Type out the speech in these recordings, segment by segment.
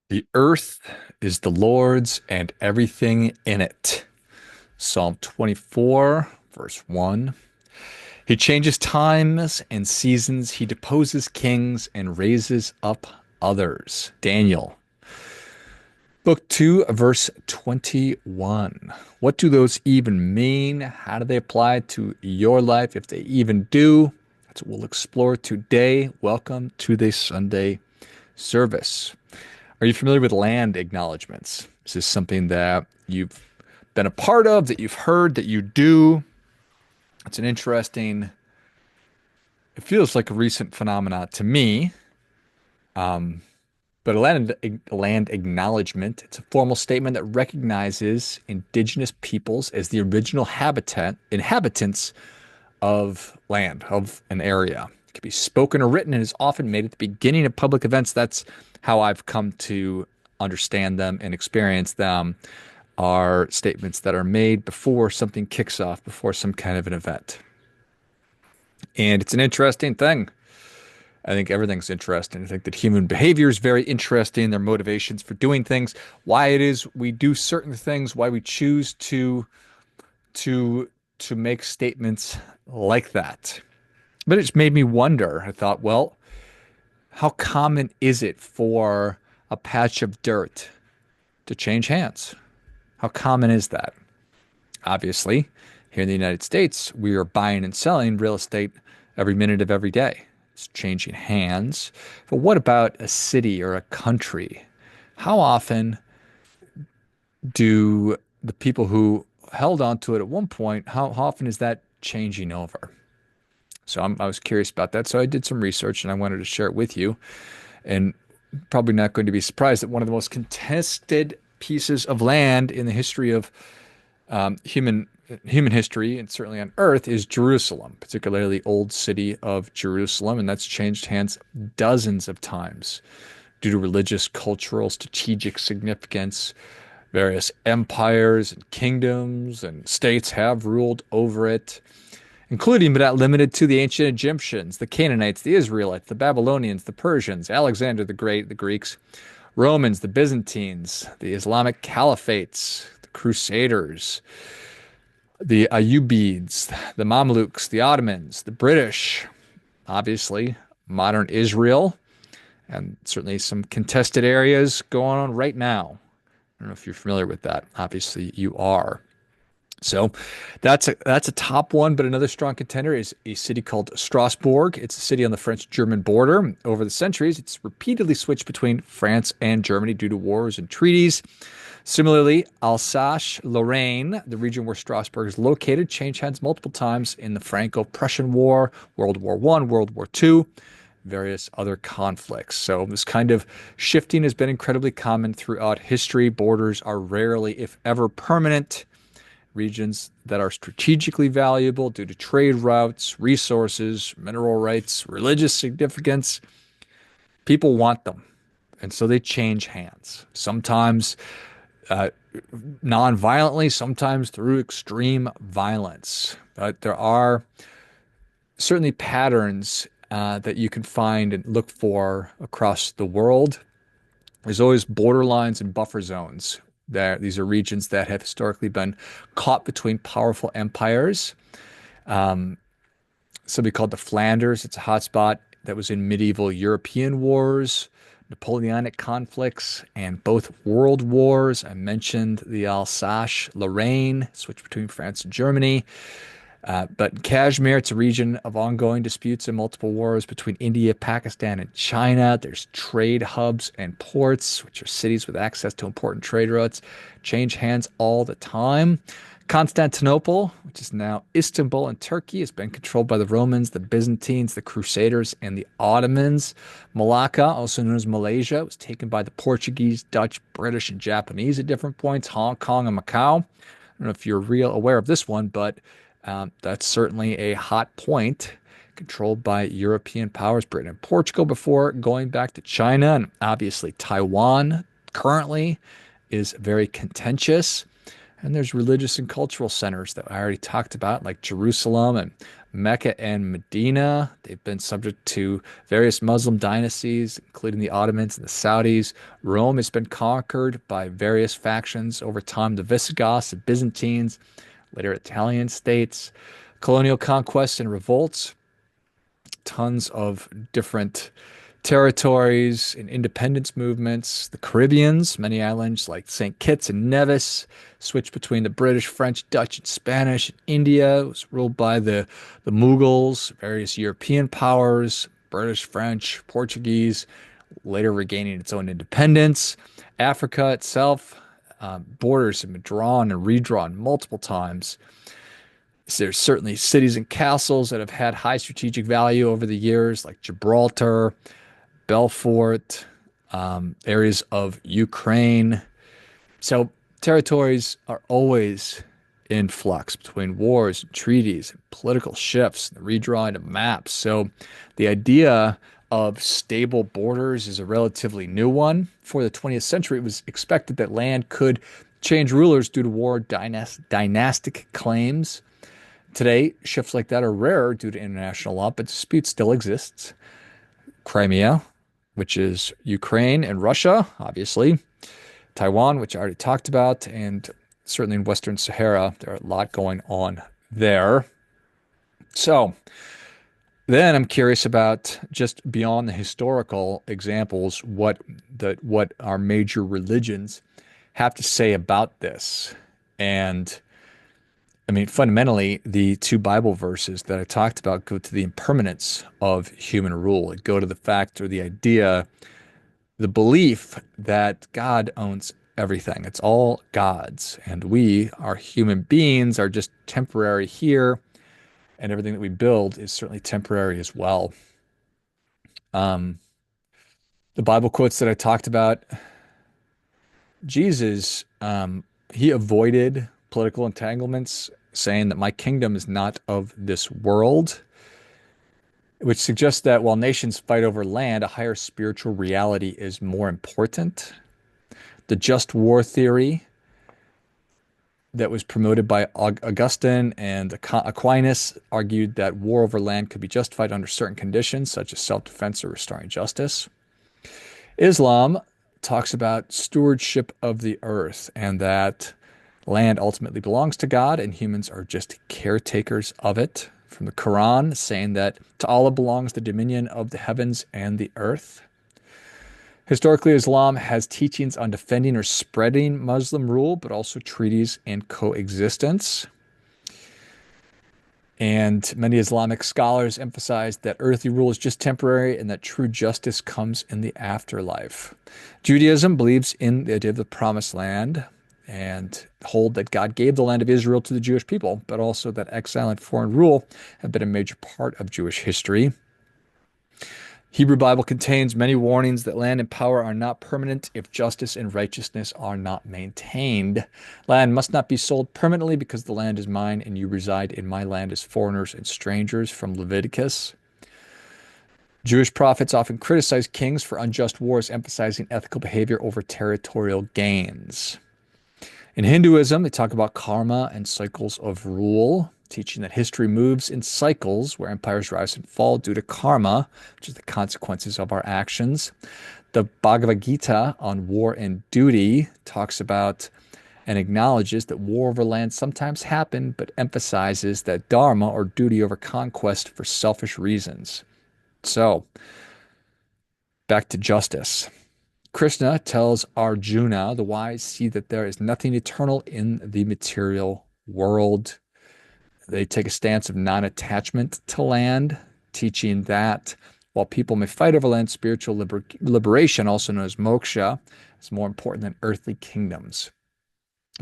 The earth is the Lord's and everything in it. Psalm 24, verse 1. He changes times and seasons. He deposes kings and raises up others. Daniel, book 2, verse 21. What do those even mean? How do they apply to your life, if they even do? That's what we'll explore today. Welcome to the Sunday service. Are you familiar with land acknowledgments? Is this something that you've been a part of, that you've heard, that you do? It's an interesting, it feels like a recent phenomenon to me. Um, but a land acknowledgement, it's a formal statement that recognizes indigenous peoples as the original inhabitants of land, of an area. It can be spoken or written and is often made at the beginning of public events. That's how I've come to understand them and experience them, are statements that are made before something kicks off, before some kind of an event. And it's an interesting thing. I think everything's interesting. I think that human behavior is very interesting, their motivations for doing things, why it is we do certain things, why we choose to to make statements like that. But it's made me wonder. I thought, well, how common is it for a patch of dirt to change hands? How common is that? Obviously, here in the United States, we are buying and selling real estate every minute of every day. It's changing hands. But what about a city or a country? How often do the people who held on to it at one point, how often is that changing over? So I was curious about that. So I did some research and I wanted to share it with you. And probably not going to be surprised that one of the most contested pieces of land in the history of human history, and certainly on Earth, is Jerusalem, particularly the old city of Jerusalem, and that's changed hands dozens of times due to religious, cultural, strategic significance. Various empires and kingdoms and states have ruled over it, including but not limited to the ancient Egyptians, the Canaanites, the Israelites, the Babylonians, the Persians, Alexander the Great, the Greeks, Romans, the Byzantines, the Islamic caliphates, the Crusaders, the Ayyubids, the Mamluks, the Ottomans, the British, obviously, modern Israel, and certainly some contested areas going on right now. I don't know if you're familiar with that. Obviously, you are. So that's a top one, but another strong contender is a city called Strasbourg. It's a city on the French-German border. Over the centuries, it's repeatedly switched between France and Germany due to wars and treaties. Similarly, Alsace-Lorraine, the region where Strasbourg is located, changed hands multiple times in the Franco-Prussian War, World War I, World War II, various other conflicts. So this kind of shifting has been incredibly common throughout history. Borders are rarely, if ever, permanent. Regions that are strategically valuable due to trade routes, resources, mineral rights, religious significance, people want them. And so they change hands. Sometimes uh, non-violently, sometimes through extreme violence. But there are certainly patterns that you can find and look for across the world. There's always borderlines and buffer zones. These are regions that have historically been caught between powerful empires. Um, Something called the Flanders. It's a hotspot that was in medieval European wars, Napoleonic conflicts, and both world wars. I mentioned the Alsace-Lorraine, switch between France and Germany. But in Kashmir, it's a region of ongoing disputes and multiple wars between India, Pakistan, and China. There's trade hubs and ports, which are cities with access to important trade routes, change hands all the time. Constantinople, which is now Istanbul in Turkey, has been controlled by the Romans, the Byzantines, the Crusaders, and the Ottomans. Malacca, also known as Malaysia, was taken by the Portuguese, Dutch, British, and Japanese at different points. Hong Kong and Macau. I don't know if you're real aware of this one, but that's certainly a hot point, controlled by European powers, Britain and Portugal, before going back to China. And obviously, Taiwan currently is very contentious. And there's religious and cultural centers that I already talked about, like Jerusalem and Mecca and Medina. They've been subject to various Muslim dynasties, including the Ottomans and the Saudis. Rome has been conquered by various factions over time, the Visigoths, the Byzantines, later Italian states, colonial conquests and revolts, tons of different territories and independence movements. The Caribbeans, many islands like St. Kitts and Nevis, switched between the British, French, Dutch, and Spanish. India was ruled by the Mughals, various European powers, British, French, Portuguese, later regaining its own independence. Africa itself, borders have been drawn and redrawn multiple times. There's certainly cities and castles that have had high strategic value over the years, like Gibraltar, Belfort, areas of Ukraine. So territories are always in flux between wars and treaties and political shifts and the redrawing of maps. So the idea of stable borders is a relatively new one. For the 20th century, it was expected that land could change rulers due to war dynastic claims. Today, shifts like that are rare due to international law, but dispute still exists. Crimea, which is Ukraine and Russia, obviously. Taiwan, which I already talked about, and certainly in Western Sahara, there are a lot going on there. So then I'm curious about just beyond the historical examples, what our major religions have to say about this. And I mean, fundamentally, the two Bible verses that I talked about go to the impermanence of human rule. They go to the fact or the idea, the belief that God owns everything. It's all God's. And we, our human beings, are just temporary here. And everything that we build is certainly temporary as well. Um, the Bible quotes that I talked about, Jesus, he avoided political entanglements, saying that my kingdom is not of this world, which suggests that while nations fight over land, a higher spiritual reality is more important. The just war theory that was promoted by Augustine and Aquinas argued that war over land could be justified under certain conditions, such as self-defense or restoring justice. Islam talks about stewardship of the earth and that land ultimately belongs to God and humans are just caretakers of it. From the Quran, saying that to Allah belongs the dominion of the heavens and the earth. Historically, Islam has teachings on defending or spreading Muslim rule, but also treaties and coexistence. And many Islamic scholars emphasize that earthly rule is just temporary and that true justice comes in the afterlife. Judaism believes in the idea of the promised land and hold that God gave the land of Israel to the Jewish people, but also that exile and foreign rule have been a major part of Jewish history. Hebrew Bible contains many warnings that land and power are not permanent if justice and righteousness are not maintained. Land must not be sold permanently because the land is mine and you reside in my land as foreigners and strangers, from Leviticus. Jewish prophets often criticize kings for unjust wars, emphasizing ethical behavior over territorial gains. In Hinduism, they talk about karma and cycles of rule, teaching that history moves in cycles where empires rise and fall due to karma, which is the consequences of our actions. The Bhagavad Gita on war and duty talks about and acknowledges that war over land sometimes happen, but emphasizes that dharma, or duty over conquest, for selfish reasons. So, back to justice. Krishna tells Arjuna, the wise see that there is nothing eternal in the material world. They take a stance of non-attachment to land, teaching that while people may fight over land, spiritual liberation, also known as moksha, is more important than earthly kingdoms.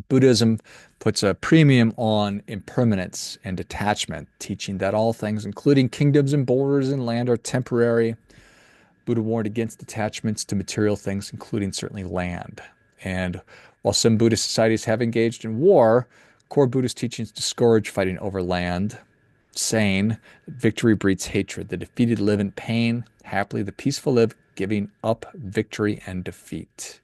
Buddhism puts a premium on impermanence and detachment, teaching that all things, including kingdoms and borders and land, are temporary. Buddha warned against attachments to material things, including certainly land. And while some Buddhist societies have engaged in war, core Buddhist teachings discourage fighting over land, saying that victory breeds hatred. The defeated live in pain. Happily, the peaceful live, giving up victory and defeat.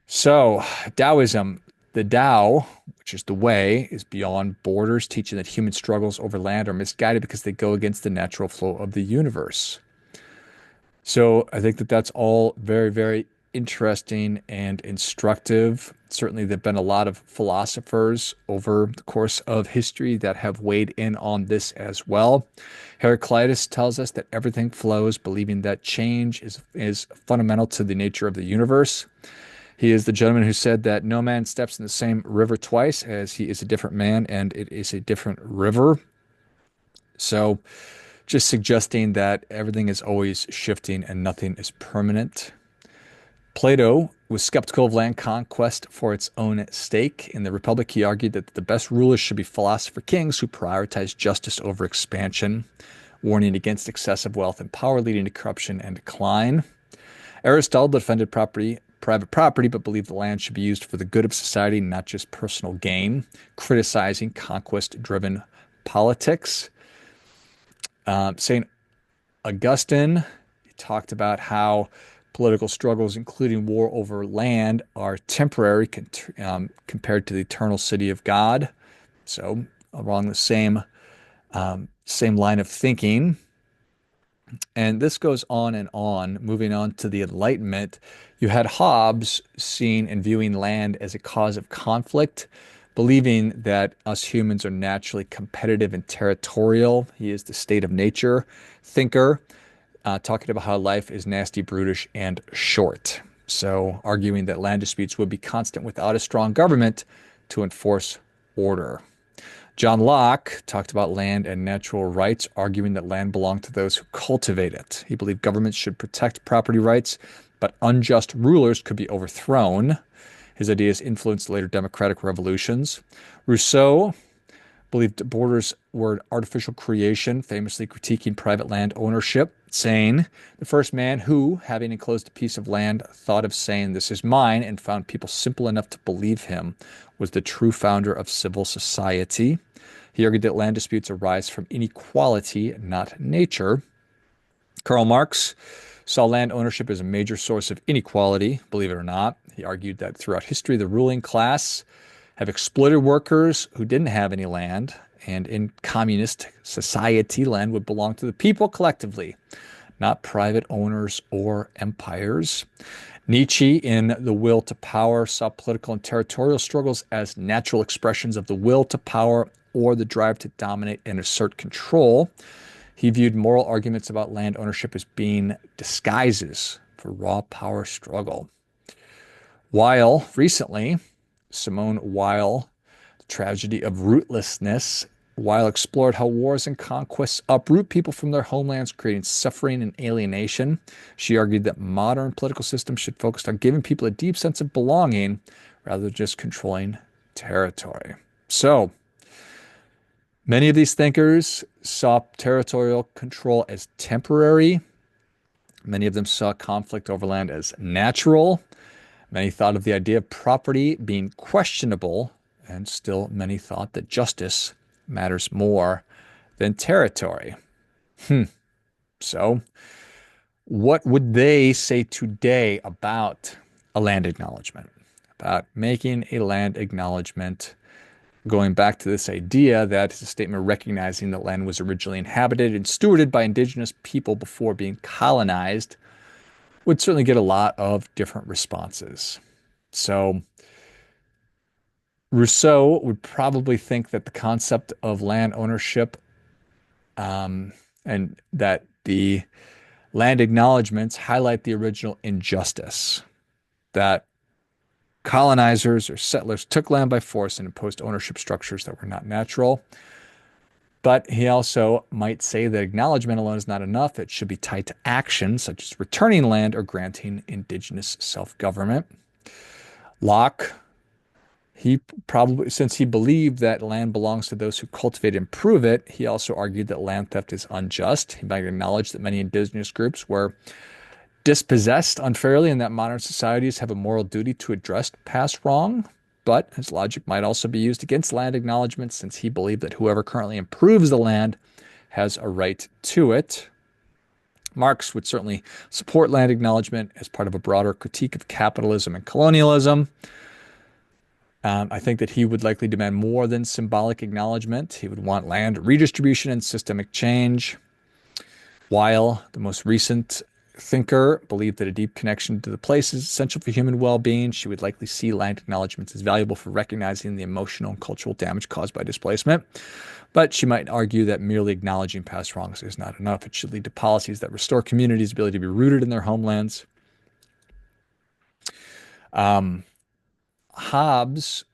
So, Taoism, The Tao, which is the way, is beyond borders, teaching that human struggles over land are misguided because they go against the natural flow of the universe. So I think that that's all very, very interesting and instructive. Certainly, there have been a lot of philosophers over the course of history that have weighed in on this as well. Heraclitus tells us that everything flows, believing that change is fundamental to the nature of the universe. He is the gentleman who said that no man steps in the same river twice, as he is a different man and it is a different river. So, just suggesting that everything is always shifting and nothing is permanent. Plato was skeptical of land conquest for its own sake. In the Republic, he argued that the best rulers should be philosopher kings who prioritize justice over expansion, warning against excessive wealth and power leading to corruption and decline. Aristotle defended private property, but believed the land should be used for the good of society, not just personal gain, criticizing conquest-driven politics. St. Augustine talked about how political struggles, including war over land, are temporary compared to the eternal city of God. So, along the same line of thinking. And this goes on and on. Moving on to the Enlightenment, you had Hobbes seeing and viewing land as a cause of conflict, believing that us humans are naturally competitive and territorial. He is the state of nature thinker, talking about how life is nasty, brutish, and short. So, arguing that land disputes would be constant without a strong government to enforce order. John Locke talked about land and natural rights, arguing that land belonged to those who cultivate it. He believed governments should protect property rights, but unjust rulers could be overthrown. His ideas influenced later democratic revolutions. Rousseau believed borders were an artificial creation, famously critiquing private land ownership, saying, "The first man who, having enclosed a piece of land, thought of saying, 'This is mine,' and found people simple enough to believe him, was the true founder of civil society." He argued that land disputes arise from inequality, not nature. Karl Marx saw land ownership as a major source of inequality, believe it or not. He argued that throughout history, the ruling class have exploited workers who didn't have any land, and in communist society, land would belong to the people collectively, not private owners or empires. Nietzsche, in The Will to Power, saw political and territorial struggles as natural expressions of the will to power or the drive to dominate and assert control. He viewed moral arguments about land ownership as being disguises for raw power struggle. Weil, recently, Simone Weil, The Tragedy of Rootlessness. Weil explored how wars and conquests uproot people from their homelands, creating suffering and alienation. She argued that modern political systems should focus on giving people a deep sense of belonging rather than just controlling territory. So, many of these thinkers saw territorial control as temporary. Many of them saw conflict over land as natural. Many thought of the idea of property being questionable, and still many thought that justice matters more than territory. So, what would they say today about a land acknowledgement? About making a land acknowledgement, going back to this idea that it's a statement recognizing that land was originally inhabited and stewarded by indigenous people before being colonized, would certainly get a lot of different responses. So, Rousseau would probably think that the concept of land ownership and that the land acknowledgments highlight the original injustice that colonizers or settlers took land by force and imposed ownership structures that were not natural. But he also might say that acknowledgement alone is not enough. It should be tied to action, such as returning land or granting indigenous self-government. Locke, he probably, since he believed that land belongs to those who cultivate and improve it, he also argued that land theft is unjust. He might acknowledge that many indigenous groups were dispossessed unfairly and that modern societies have a moral duty to address past wrong. But his logic might also be used against land acknowledgments since he believed that whoever currently improves the land has a right to it. Marx would certainly support land acknowledgement as part of a broader critique of capitalism and colonialism. I think that he would likely demand more than symbolic acknowledgement. He would want land redistribution and systemic change. While the most recent thinker believed that a deep connection to the place is essential for human well-being, she would likely see land acknowledgements as valuable for recognizing the emotional and cultural damage caused by displacement. But she might argue that merely acknowledging past wrongs is not enough. It should lead to policies that restore communities' ability to be rooted in their homelands. Um, Hobbes,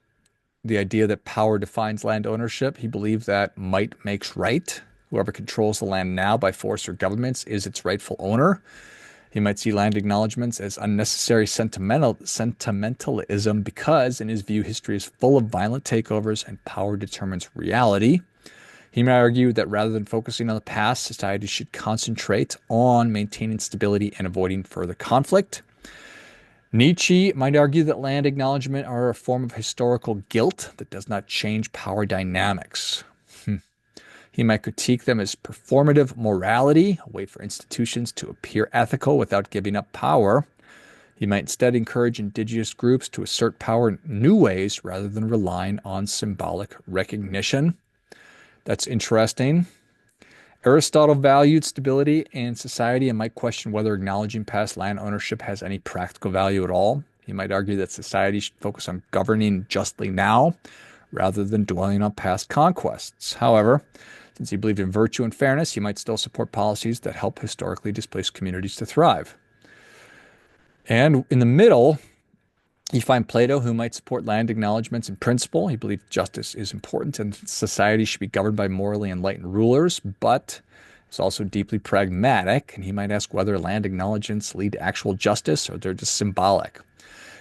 the idea that power defines land ownership, he believed that might makes right. Whoever controls the land now by force or governments is its rightful owner. He might see land acknowledgements as unnecessary sentimentalism because, in his view, history is full of violent takeovers and power determines reality. He may argue that rather than focusing on the past, society should concentrate on maintaining stability and avoiding further conflict. Nietzsche might argue that land acknowledgement are a form of historical guilt that does not change power dynamics. He might critique them as performative morality, a way for institutions to appear ethical without giving up power. He might instead encourage indigenous groups to assert power in new ways rather than relying on symbolic recognition. That's interesting. Aristotle valued stability in society and might question whether acknowledging past land ownership has any practical value at all. He might argue that society should focus on governing justly now rather than dwelling on past conquests. However, since he believed in virtue and fairness, he might still support policies that help historically displaced communities to thrive. And in the middle, you find Plato, who might support land acknowledgements in principle. He believed justice is important and society should be governed by morally enlightened rulers, but is also deeply pragmatic, and he might ask whether land acknowledgements lead to actual justice or they're just symbolic.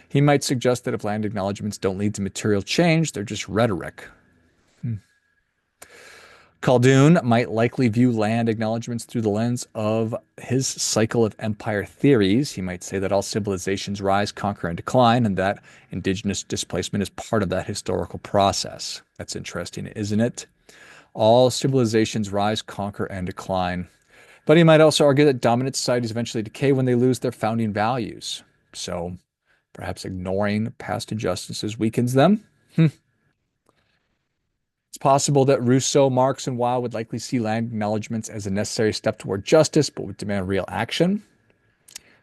He might suggest that if land acknowledgements don't lead to material change, they're just rhetoric. Khaldun might likely view land acknowledgements through the lens of his cycle of empire theories. He might say that all civilizations rise, conquer, and decline, and that indigenous displacement is part of that historical process. That's interesting, isn't it? All civilizations rise, conquer, and decline. But he might also argue that dominant societies eventually decay when they lose their founding values. So perhaps ignoring past injustices weakens them. It's possible that Rousseau, Marx, and Weil would likely see land acknowledgements as a necessary step toward justice, but would demand real action.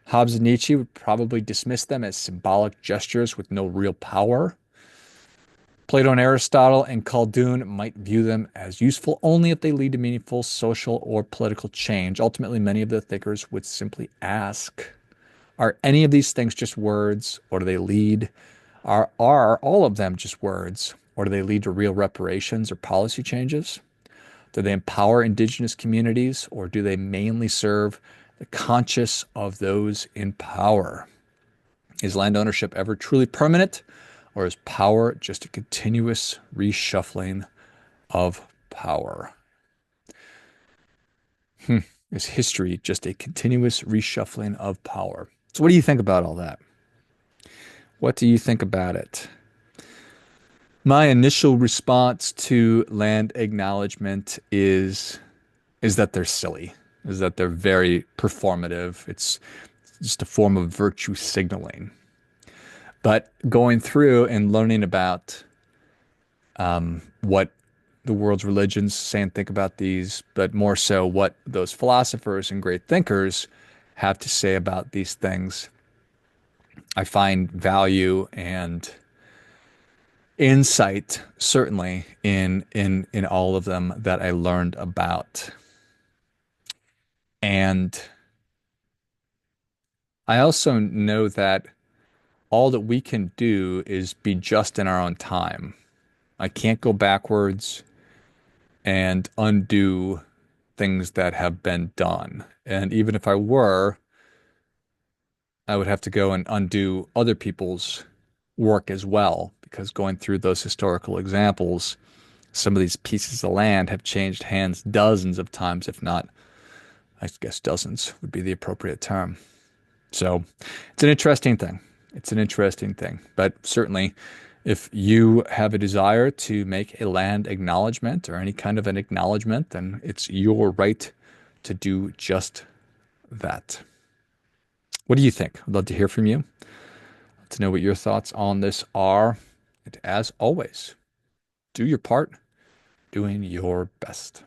Hobbes and Nietzsche would probably dismiss them as symbolic gestures with no real power. Plato and Aristotle and Khaldun might view them as useful only if they lead to meaningful social or political change. Ultimately, many of the thinkers would simply ask, are any of these things just words, or do they lead? Are all of them just words, or do they lead to real reparations or policy changes? Do they empower indigenous communities, or do they mainly serve the conscience of those in power? Is land ownership ever truly permanent, or is power just a continuous reshuffling of power? Is history just a continuous reshuffling of power? So, what do you think about all that? What do you think about it? My initial response to land acknowledgement is that they're silly, is that they're very performative. It's just a form of virtue signaling. But going through and learning about what the world's religions say and think about these, but more so what those philosophers and great thinkers have to say about these things, I find value and insight certainly in all of them that I learned about. And I also know that all that we can do is be just in our own time. I can't go backwards and undo things that have been done. And even if I were, I would have to go and undo other people's work as well, because going through those historical examples, some of these pieces of land have changed hands dozens of times, if not, I guess dozens would be the appropriate term. So it's an interesting thing. It's an interesting thing. But certainly, if you have a desire to make a land acknowledgement or any kind of an acknowledgement, then it's your right to do just that. What do you think? I'd love to hear from you. To know what your thoughts on this are. And as always, do your part, doing your best.